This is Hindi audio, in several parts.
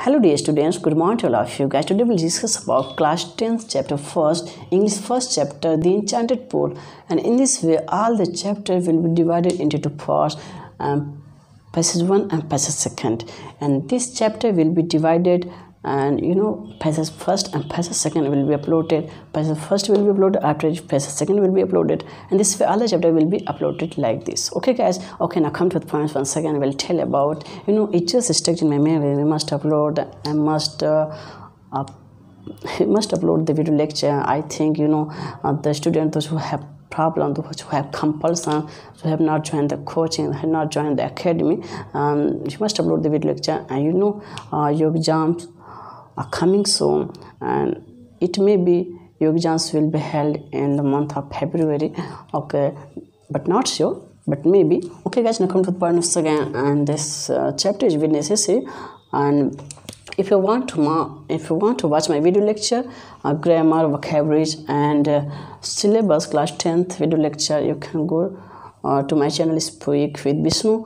Hello dear students, good morning to all of you guys. Today we'll discuss about class 10th chapter 1st, English first chapter, The Enchanted Pool. And in this way, all the chapter will be divided into two parts, passage 1 and passage 2. And this chapter will be divided, and passage 1st and passage 2 will be uploaded. Passage 1st will be uploaded, after passage 2 will be uploaded, and this way all the chapter will be uploaded like this. Okay guys, okay, now come to the points once again. I will tell about it just stuck in my memory. We must upload and must upload the video lecture. I think the students, those who have problem, those who have compulsion, who have not joined the coaching, have not joined the academy, you must upload the video lecture. And your exams are coming soon, and it may be your exams will be held in the month of February, okay, but not sure, but maybe. Okay guys, now come to the point again, and this chapter is very necessary. And if you want to watch my video lecture, grammar, vocabulary and syllabus class 10th video lecture, you can go to my channel Speak with Vishnu,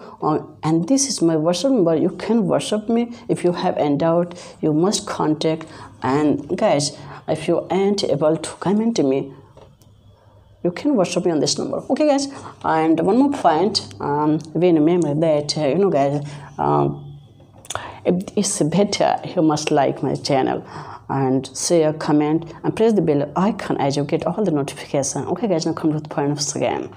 and this is my WhatsApp number. You can WhatsApp me if you have any doubt. You must contact. And guys, if you aren't able to comment to me, you can WhatsApp me on this number. Okay guys, and one more point, we remember that guys, it's better you must like my channel and share, comment and press the bell icon as you get all the notification. Okay guys, now come to the point again.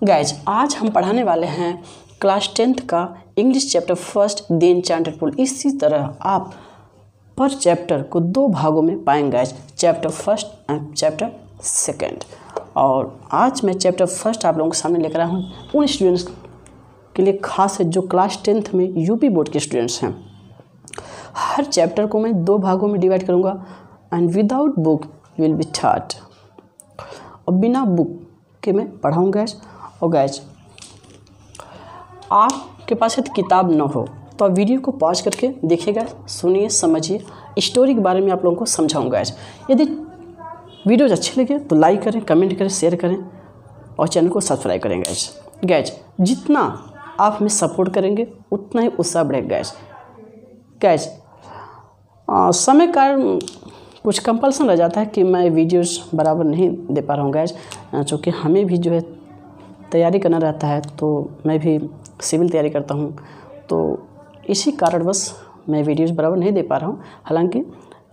Guys, आज हम पढ़ाने वाले हैं क्लास 10th का English chapter 1st the enchanted pool. इसी तरह आप पर चैप्टर को दो भागों में पाएंगे guys, chapter 1st and chapter 2। और आज मैं चैप्टर 1st आप लोगों के सामने लेकर आया हूँ उन स्टूडेंट्स के लिए खास है जो क्लास 10th में यूपी बोर्ड के स्टूडेंट्स हैं। हर चैप्टर को मैं दो भागों में डिवाइड करूँगा, and without book will be taught, और बिना बुक के मैं पढ़ाऊँगा। और गाइज, आपके पास यदि किताब न हो तो आप वीडियो को पॉज करके देखिएगा, सुनिए, समझिए, स्टोरी के बारे में आप लोगों को समझाऊंगा गाइज। यदि वीडियोज अच्छे लगे तो लाइक करें, कमेंट करें, शेयर करें और चैनल को सब्सक्राइब करें गाइज। गाइज, जितना आप हमें सपोर्ट करेंगे उतना ही उत्साह बढ़ेगा गाइज। गाइज, समय कारण कुछ कंपल्सन रह जाता है कि मैं वीडियोज़ बराबर नहीं दे पा रहा हूँ गाइज, चूँकि हमें भी जो है तैयारी करना रहता है, तो मैं भी सिविल तैयारी करता हूँ, तो इसी कारणवश मैं वीडियोज़ बराबर नहीं दे पा रहा हूँ। हालांकि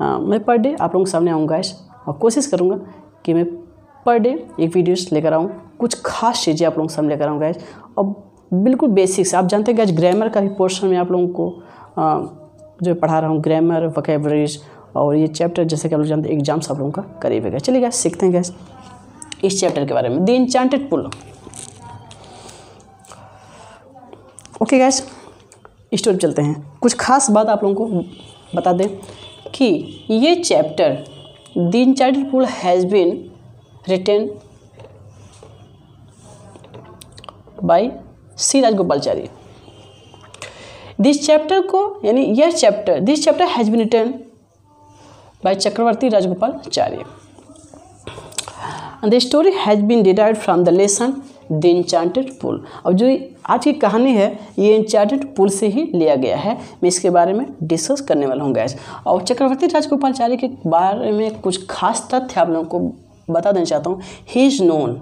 मैं पर डे आप लोगों के सामने आऊँगा गाइस, और कोशिश करूँगा कि मैं पर डे एक वीडियोज़ लेकर आऊँ, कुछ खास चीज़ें आप लोगों के सामने लेकर आऊँ गाइस। और बिल्कुल बेसिक्स, आप जानते हैं गाइस, ग्रामर का भी पोर्शन में आप लोगों को जो पढ़ा रहा हूँ, ग्रामर, वोकैबुलरीज, और ये चैप्टर जैसे कि आप लोग जानते हैं एग्जाम्स आप लोगों का करीब है। चलिए गाइस, सीखते हैं गाइस इस चैप्टर के बारे में, the enchanted pool. Okay guys, story चलते हैं। कुछ खास बात आप लोगों को बता दें कि ये chapter the enchanted pool has been written by C Rajagopalachari. This chapter को, यानी यह chapter, this chapter has been written by Chakravarti Rajagopalachari, and the story has been derived from the lesson the enchanted pool. अब जो आज की कहानी है ये एन्चेंटेड पूल से ही लिया गया है। मैं इसके बारे में डिस्कस करने वाला हूँ गाइस। और चक्रवर्ती राजगोपालाचारी के बारे में कुछ खास तथ्य आप लोगों को बता देना चाहता हूँ। He is known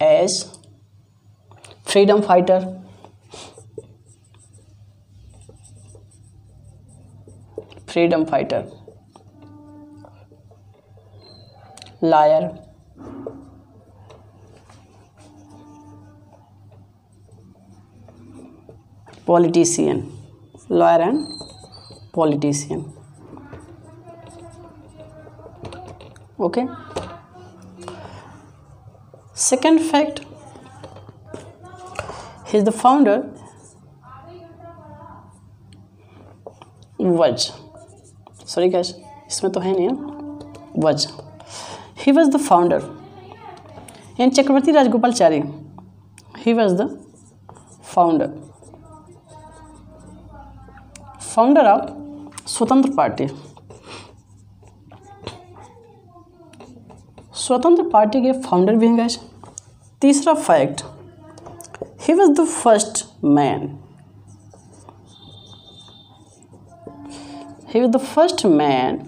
as freedom fighter, liar, politician, lawyer and politician. Okay. Second fact, he is the founder was, sorry guys, इसमें तो है नहीं ना, was, he was the founder, and Chakravarti Rajagopalachari, he was the founder of Swatantra party, Swatantra party के फाउंडर भी हैं गाइस। तीसरा fact, he was the first man, he was the first man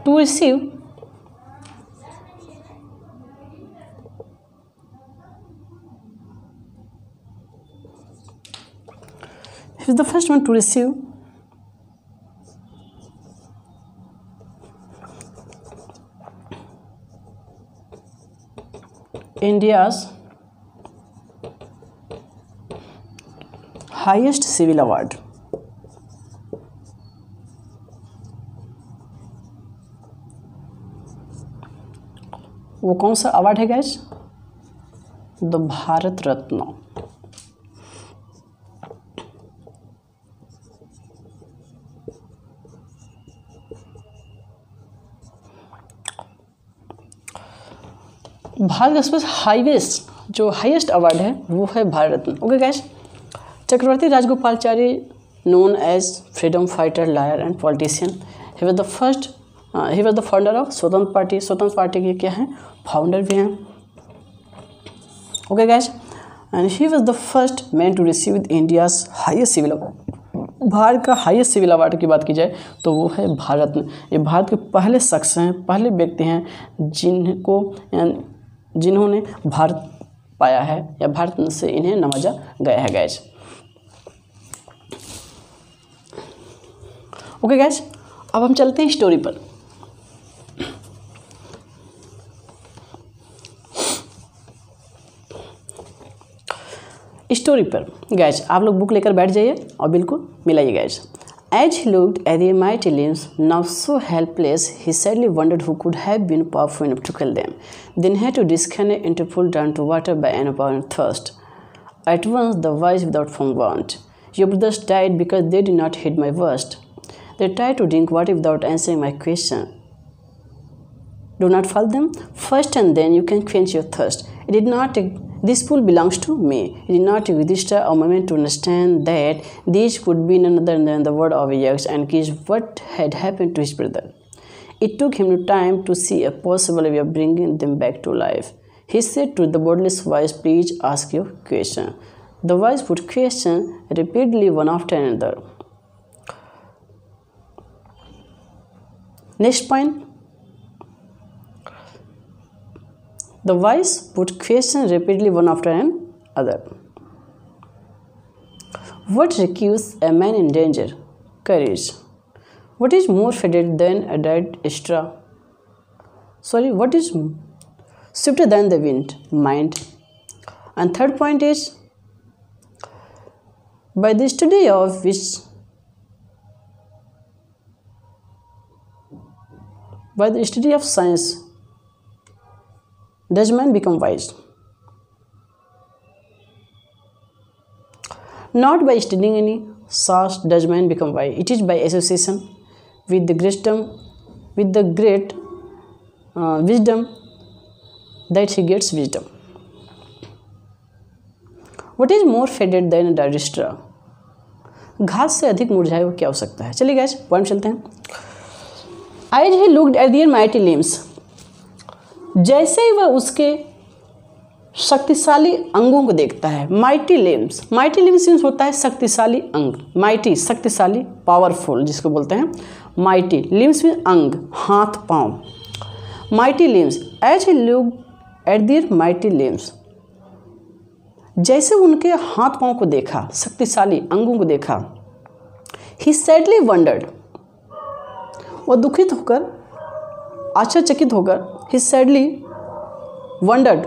to receive India's highest civil award। वो कौन सा अवार्ड है guys? The Bharat Ratna. Bharat express highest जो हाईएस्ट अवार्ड है वो है Bharat Ratna. Okay guys. Chakravarti Rajagopalachari known as freedom fighter, lawyer and politician. He was the founder of Swatantra party. Swatantra party के क्या हैं? फाउंडर भी हैं। Okay guys. And he was the first man to receive India's highest civil award. Bharat का हाईएस्ट सिविल अवार्ड की बात की जाए तो वो है भारत रत्न। ये भारत के पहले शख्स हैं, पहले व्यक्ति हैं जिन्होंने भारत पाया है या भारत रत्न से इन्हें नवाजा गया है गाइस। ओके गाइस, अब हम चलते हैं स्टोरी पर। स्टोरी पर गाइस आप लोग बुक लेकर बैठ जाइए और बिल्कुल मिलाइए guys. As he looked at their mighty limbs, now so helpless, he sadly wondered who could have been powerful enough to kill them. Then he had to disconnect into pull down to water by an apparent thirst. At once the wise without form warned, "Your brothers died because they did not heed my worst. They tried to drink water without answering my question. Do not follow them first, and then you can quench your thirst. This pool belongs to me." He did not register a moment to understand that these could be none other than the word of a yaks and kids what had happened to his brother. It took him no time to see a possible way of bringing them back to life. He said to the wordless wise, "Please ask your question." The wise put questions repeatedly one after another. Next point. The wise put questions repeatedly one after another. What rescues a man in danger? Courage. What is more fated than a dead straw? What is swifter than the wind? Mind. And third point is, by the study of science, does man become wise? Not by studying any source does man become wise. It is by association with the great wisdom that he gets wisdom. What is more faded than a dead straw? घास से अधिक मुरझाया हुआ क्या हो सकता है? चलिए गाइस पॉइंट चलते हैं। As he looked at their mighty limbs, जैसे ही वह उसके शक्तिशाली अंगों को देखता है। माइटी लिम्स मीन्स होता है शक्तिशाली अंग। माइटी शक्तिशाली, पावरफुल जिसको बोलते हैं। माइटी लिम्स मीन्स अंग, हाथ पांव। Mighty limbs, as he looked at their mighty limbs, जैसे उनके हाथ पांव को देखा, शक्तिशाली अंगों को देखा। ही सैडली वंडर्ड, वह दुखित होकर, आश्चर्यचकित होकर, ही सैडली वंडर्ड,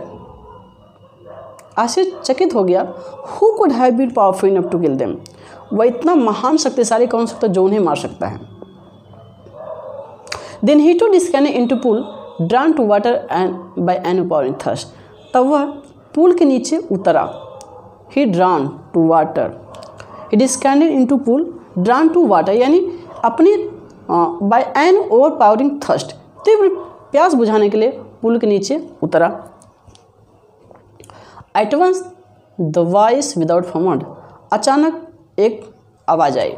आश्चर्यचकित हो गया। Who could have been powerful enough to kill them, वह इतना महान शक्तिशाली कौन सकता है जो उन्हें मार सकता है। Then he to disconnect into pool drawn to water and by an powering thirst, तब वह पूल के नीचे उतरा। He drawn to water, he disconnect into pool drawn to water, यानी अपनी by an overpowering thirst, तीव्र प्यास बुझाने के लिए पुल के नीचे उतरा। At once the voice without formed, अचानक एक आवाज़ आई।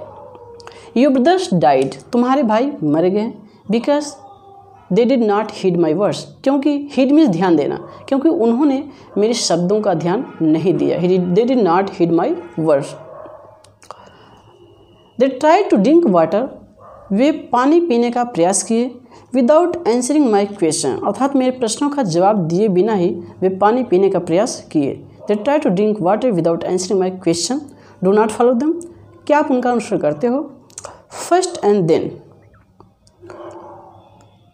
योर ब्रदर्स डाइड, तुम्हारे भाई मर गए। Because they did not heed my words, क्योंकि हीड मीन्स ध्यान देना, क्योंकि उन्होंने मेरे शब्दों का ध्यान नहीं दिया। They did not heed my words. They try to drink water, वे पानी पीने का प्रयास किए। विदाउट आंसरिंग माई क्वेश्चन, अर्थात मेरे प्रश्नों का जवाब दिए बिना ही वे पानी पीने का प्रयास किए। They try to drink water without answering my question, do not follow them, क्या आप उनका अनुसरण करते हो। फर्स्ट एंड देन,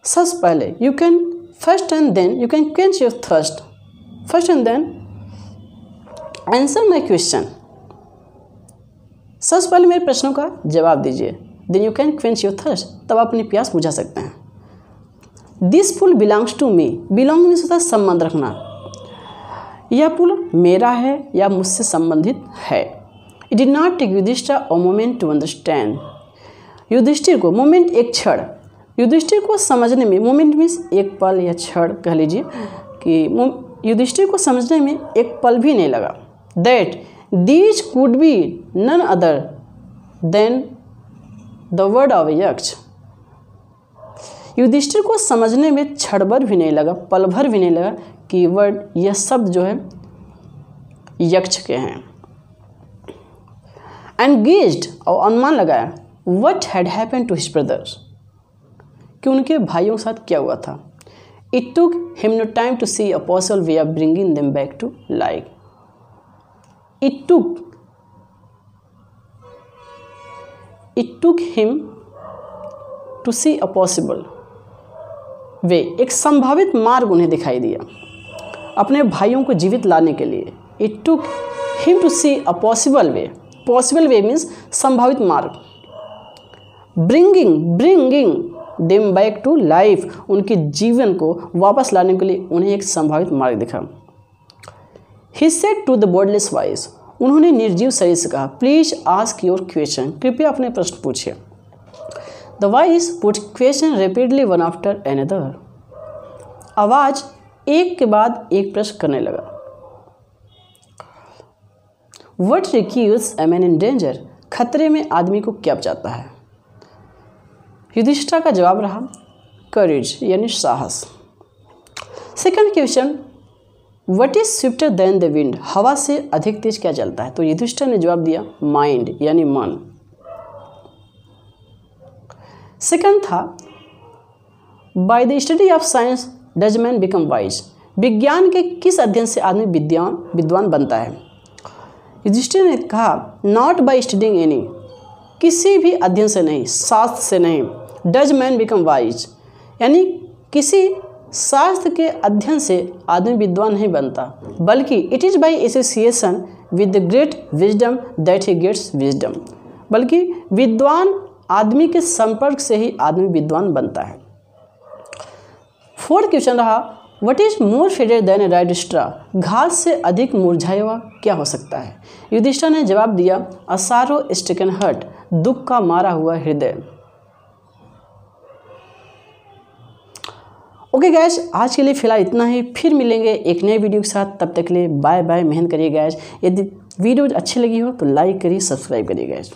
सबसे पहले you can first and then you can quench your thirst, first and then answer my question, सबसे पहले मेरे प्रश्नों का जवाब दीजिए। Then you can quench your thirst, तब आप अपनी प्यास बुझा सकते हैं। This pool belongs to me, belong means होता है संबंध रखना, यह पुल मेरा है या मुझसे संबंधित है। It did not take Yudhishthira a moment to understand, Yudhishthira को मोमेंट एक क्षण, युधिष्ठिर को समझने में, मोमेंट मीन्स एक पल या क्षण कह लीजिए, कि युधिष्ठिर को समझने में एक पल भी नहीं लगा। That these could be none other than the word of Yaksha, Yudhishthira को समझने में क्षण भर भी नहीं लगा, पल भर भी नहीं लगा कि वर्ड, यह शब्द जो है यक्ष के हैं। एंड गेज्ड, और अनुमान लगाया, what had happened to his brothers, कि उनके भाइयों के साथ क्या हुआ था। It took him no time to see a possible way of bringing them back to life. It took him to see a possible way, एक संभावित मार्ग उन्हें दिखाई दिया अपने भाइयों को जीवित लाने के लिए। It took him to see a possible way, possible way means संभावित मार्ग। Bringing them back to life, उनके जीवन को वापस लाने के लिए उन्हें एक संभावित मार्ग दिखा। He said to the bodiless voice, उन्होंने निर्जीव शरीर से कहा, प्लीज आस्क योर क्वेश्चन, कृपया अपने प्रश्न पूछिए। The voice put question rapidly one after another, आवाज एक के बाद एक प्रश्न करने लगा। What recuse a man in danger, खतरे में आदमी को क्या बचाता है। युधिष्ठिर का जवाब रहा करेज, यानी साहस। Second question, what is swifter than the wind, हवा से अधिक तेज क्या चलता है। तो युधिष्ठिर ने जवाब दिया माइंड, यानी मन। सेकंड था by the study of science does man become wise, विज्ञान के किस अध्ययन से आदमी विद्वान बनता है। युधिष्ठिर ने कहा नॉट बाय स्टडिंग एनी, किसी भी अध्ययन से नहीं, शास्त्र से नहीं। डज मैन बिकम वाइज, यानी किसी शास्त्र के अध्ययन से आदमी विद्वान नहीं बनता, बल्कि it is by association with the great wisdom that he gets wisdom, बल्कि विद्वान आदमी के संपर्क से ही आदमी विद्वान बनता है। फोर्थ क्वेश्चन रहा what is more faded than A ride straw, घास से अधिक मुरझाया हुआ क्या हो सकता है। युधिष्ठिर ने जवाब दिया अ सारो स्ट्रिकन हार्ट, दुख का मारा हुआ हृदय। ओके गैस, आज के लिए फिलहाल इतना ही, फिर मिलेंगे एक नए वीडियो के साथ। तब तक के लिए बाय बाय, मेहनत करिए गैस। यदि वीडियो अच्छी लगी हो तो लाइक करिए, सब्सक्राइब करिए गैस।